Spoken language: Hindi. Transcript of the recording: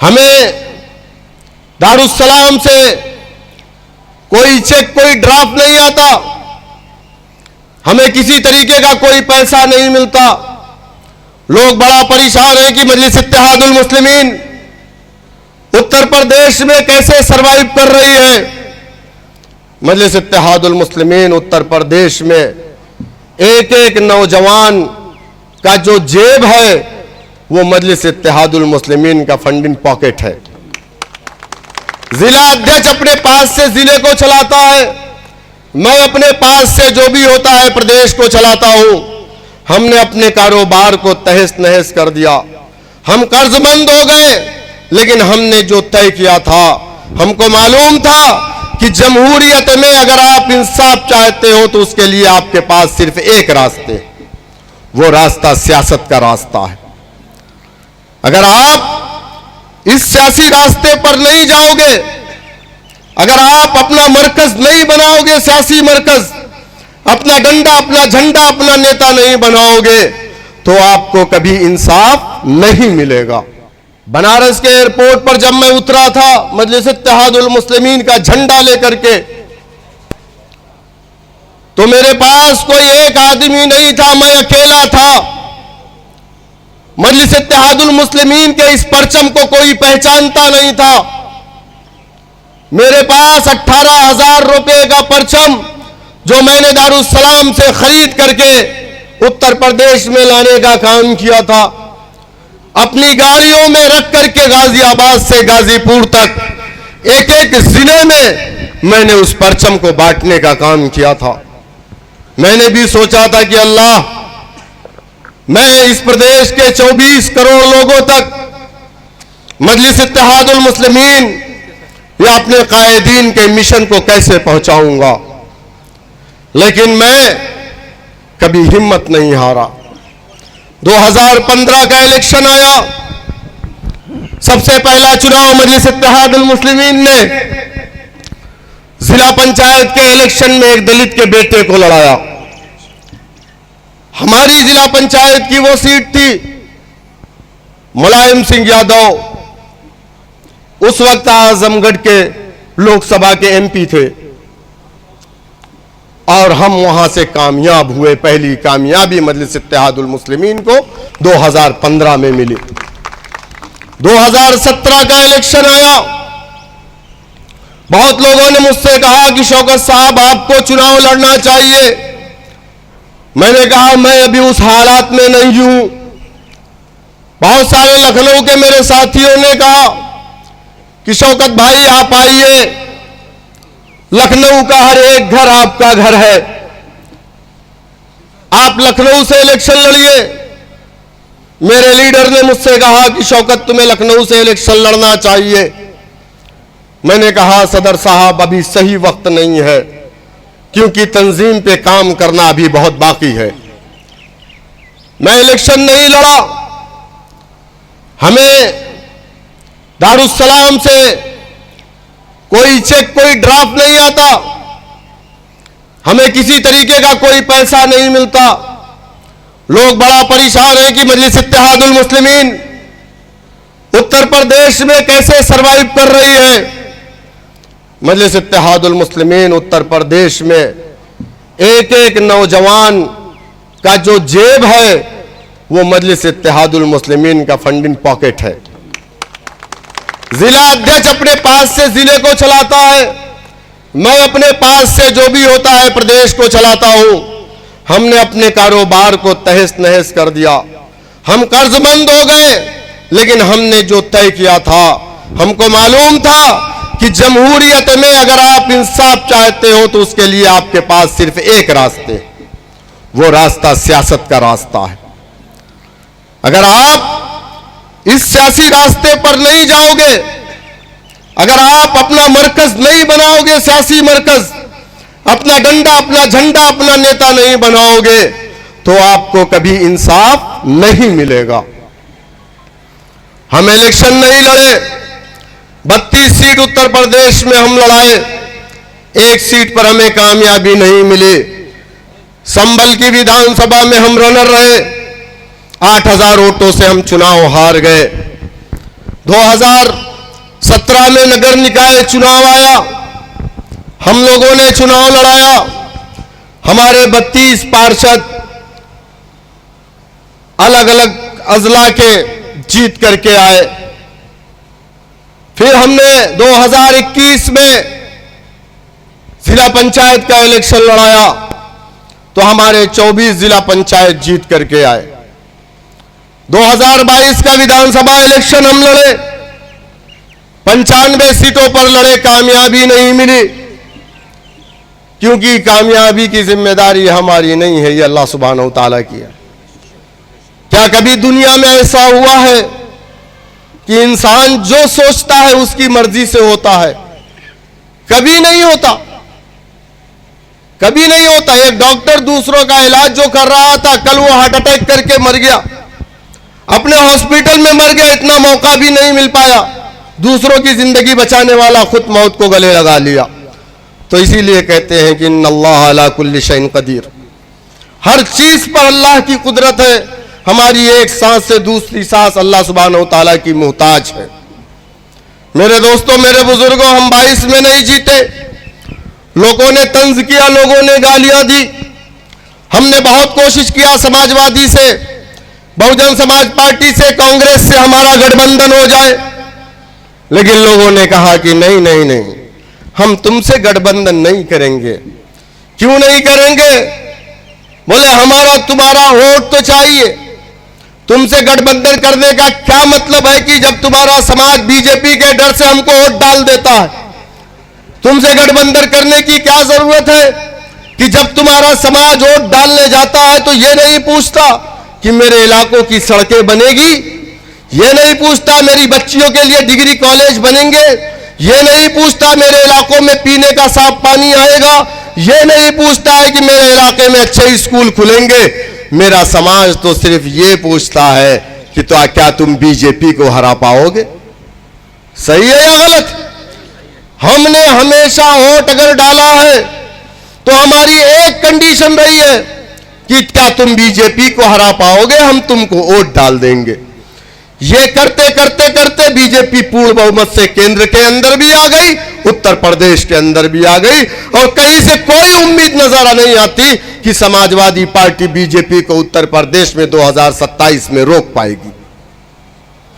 हमें दारुस्सलाम से कोई चेक, कोई ड्राफ्ट नहीं आता, हमें किसी तरीके का कोई पैसा नहीं मिलता। लोग बड़ा परेशान हैं कि मजलिस इत्तेहादुल मुस्लिमीन उत्तर प्रदेश में कैसे सरवाइव कर रही है। मजलिस इत्तेहादुल मुस्लिमीन उत्तर प्रदेश में एक एक नौजवान का जो जेब है वो मजलिस इत्तेहादुल मुस्लिमीन का फंडिंग पॉकेट है। जिला अध्यक्ष अपने पास से जिले को चलाता है, मैं अपने पास से जो भी होता है प्रदेश को चलाता हूं। हमने अपने कारोबार को तहस नहस कर दिया, हम कर्जमंद हो गए, लेकिन हमने जो तय किया था, हमको मालूम था कि जमहूरियत में अगर आप इंसाफ चाहते हो तो उसके लिए आपके पास सिर्फ एक रास्ते, वो रास्ता सियासत का रास्ता है। अगर आप इस सियासी रास्ते पर नहीं जाओगे, अगर आप अपना मरकज नहीं बनाओगे, सियासी मरकज, अपना डंडा, अपना झंडा, अपना नेता नहीं बनाओगे, तो आपको कभी इंसाफ नहीं मिलेगा। बनारस के एयरपोर्ट पर जब मैं उतरा था मजलिस इत्तेहादुल मुस्लिमीन का झंडा लेकर के, तो मेरे पास कोई एक आदमी नहीं था, मैं अकेला था। मजलिस इत्तेहादुल मुस्लिमीन के इस परचम को कोई पहचानता नहीं था। मेरे पास 18,000 रुपए का परचम जो मैंने दारुस्सलाम से खरीद करके उत्तर प्रदेश में लाने का काम किया था, अपनी गाड़ियों में रख करके गाजियाबाद से गाजीपुर तक एक एक जिले में मैंने उस परचम को बांटने का काम किया था। मैंने भी सोचा था कि अल्लाह, मैं इस प्रदेश के 24 करोड़ लोगों तक मजलिस इत्तेहादुल मुस्लिमीन या अपने कायदीन के मिशन को कैसे पहुंचाऊंगा। लेकिन मैं कभी हिम्मत नहीं हारा। 2015 का इलेक्शन आया, सबसे पहला चुनाव मजलिस इत्तेहादुल मुस्लिमीन ने जिला पंचायत के इलेक्शन में एक दलित के बेटे को लड़ाया। हमारी जिला पंचायत की वो सीट थी, मुलायम सिंह यादव उस वक्त आजमगढ़ के लोकसभा के एमपी थे और हम वहां से कामयाब हुए। पहली कामयाबी मजलिस इत्तेहादुल मुस्लिमीन को 2015 में मिली। 2017 का इलेक्शन आया, बहुत लोगों ने मुझसे कहा कि शौकत साहब आपको चुनाव लड़ना चाहिए। मैंने कहा मैं अभी उस हालात में नहीं हूं। बहुत सारे लखनऊ के मेरे साथियों ने कहा कि शौकत भाई आप आइए, लखनऊ का हर एक घर आपका घर है, आप लखनऊ से इलेक्शन लड़िए। मेरे लीडर ने मुझसे कहा कि शौकत तुम्हें लखनऊ से इलेक्शन लड़ना चाहिए। मैंने कहा सदर साहब अभी सही वक्त नहीं है, क्योंकि तंजीम पे काम करना अभी बहुत बाकी है। मैं इलेक्शन नहीं लड़ा। हमें दारुस्सलाम से कोई चेक, कोई ड्राफ्ट नहीं आता, हमें किसी तरीके का कोई पैसा नहीं मिलता। लोग बड़ा परेशान हैं कि मजलिस इत्तेहादुल मुस्लिमीन उत्तर प्रदेश में कैसे सरवाइव कर रही है। मजलिस इत्तेहादुल मुस्लिमीन उत्तर प्रदेश में एक एक नौजवान का जो जेब है वो मजलिस इत्तेहादुल मुस्लिमीन का फंडिंग पॉकेट है। जिला अध्यक्ष अपने पास से जिले को चलाता है, मैं अपने पास से जो भी होता है प्रदेश को चलाता हूं। हमने अपने कारोबार को तहस नहस कर दिया, हम कर्जमंद हो गए, लेकिन हमने जो तय किया था, हमको मालूम था कि जमहूरियत में अगर आप इंसाफ चाहते हो तो उसके लिए आपके पास सिर्फ एक रास्ते, वो रास्ता सियासत का रास्ता है। अगर आप इस सियासी रास्ते पर नहीं जाओगे, अगर आप अपना मरकज नहीं बनाओगे, सियासी मरकज, अपना डंडा, अपना झंडा, अपना नेता नहीं बनाओगे, तो आपको कभी इंसाफ नहीं मिलेगा। हम इलेक्शन नहीं लड़े, 32 सीट उत्तर प्रदेश में हम लड़ाए, एक सीट पर हमें कामयाबी नहीं मिली। संभल की विधानसभा में हम रनर रहे, 8,000 वोटों से हम चुनाव हार गए। 2017 में नगर निकाय चुनाव आया, हम लोगों ने चुनाव लड़ाया, हमारे 32 पार्षद अलग अलग अजला के जीत करके आए। फिर हमने 2021 में जिला पंचायत का इलेक्शन लड़ाया तो हमारे 24 जिला पंचायत जीत करके आए। 2022 का विधानसभा इलेक्शन हम लड़े, 95 सीटों पर लड़े, कामयाबी नहीं मिली, क्योंकि कामयाबी की जिम्मेदारी हमारी नहीं है, ये अल्लाह सुब्हानहू तआला की है। क्या कभी दुनिया में ऐसा हुआ है कि इंसान जो सोचता है उसकी मर्जी से होता है? कभी नहीं होता, कभी नहीं होता। एक डॉक्टर दूसरों का इलाज जो कर रहा था, कल वो हार्ट अटैक करके मर गया, अपने हॉस्पिटल में मर गया, इतना मौका भी नहीं मिल पाया, दूसरों की जिंदगी बचाने वाला खुद मौत को गले लगा लिया। तो इसीलिए कहते हैं कि इन्नल्लाह अला कुल्ली शैइन कदीर, हर चीज पर अल्लाह की कुदरत है। हमारी एक सांस से दूसरी सांस अल्लाह सुब्हानहू तआला की मोहताज है। मेरे दोस्तों, मेरे बुजुर्गों, हम 22 में नहीं जीते, लोगों ने तंज किया, लोगों ने गालियां दी, हमने बहुत कोशिश किया समाजवादी से, बहुजन समाज पार्टी से, कांग्रेस से हमारा गठबंधन हो जाए, लेकिन लोगों ने कहा कि नहीं नहीं नहीं, हम तुमसे गठबंधन नहीं करेंगे। क्यों नहीं करेंगे? बोले हमारा तुम्हारा वोट तो चाहिए। तुमसे गठबंधन करने का क्या मतलब है कि जब तुम्हारा समाज बीजेपी के डर से हमको वोट डाल देता है? तुमसे गठबंधन करने की क्या जरूरत है कि जब तुम्हारा समाज वोट डालने जाता है तो ये नहीं पूछता कि मेरे इलाकों की सड़कें बनेगी, ये नहीं पूछता मेरी बच्चियों के लिए डिग्री कॉलेज बनेंगे, ये नहीं पूछता मेरे इलाकों में पीने का साफ पानी आएगा, ये नहीं पूछता है कि मेरे इलाके में अच्छे स्कूल खुलेंगे। मेरा समाज तो सिर्फ ये पूछता है कि तो क्या तुम बीजेपी को हरा पाओगे? सही है या गलत? हमने हमेशा वोट अगर डाला है तो हमारी एक कंडीशन रही है कि क्या तुम बीजेपी को हरा पाओगे, हम तुमको वोट डाल देंगे। ये करते करते करते बीजेपी पूर्ण बहुमत से केंद्र के अंदर भी आ गई, उत्तर प्रदेश के अंदर भी आ गई, और कहीं से कोई उम्मीद नजर नहीं आती कि समाजवादी पार्टी बीजेपी को उत्तर प्रदेश में 2027 में रोक पाएगी।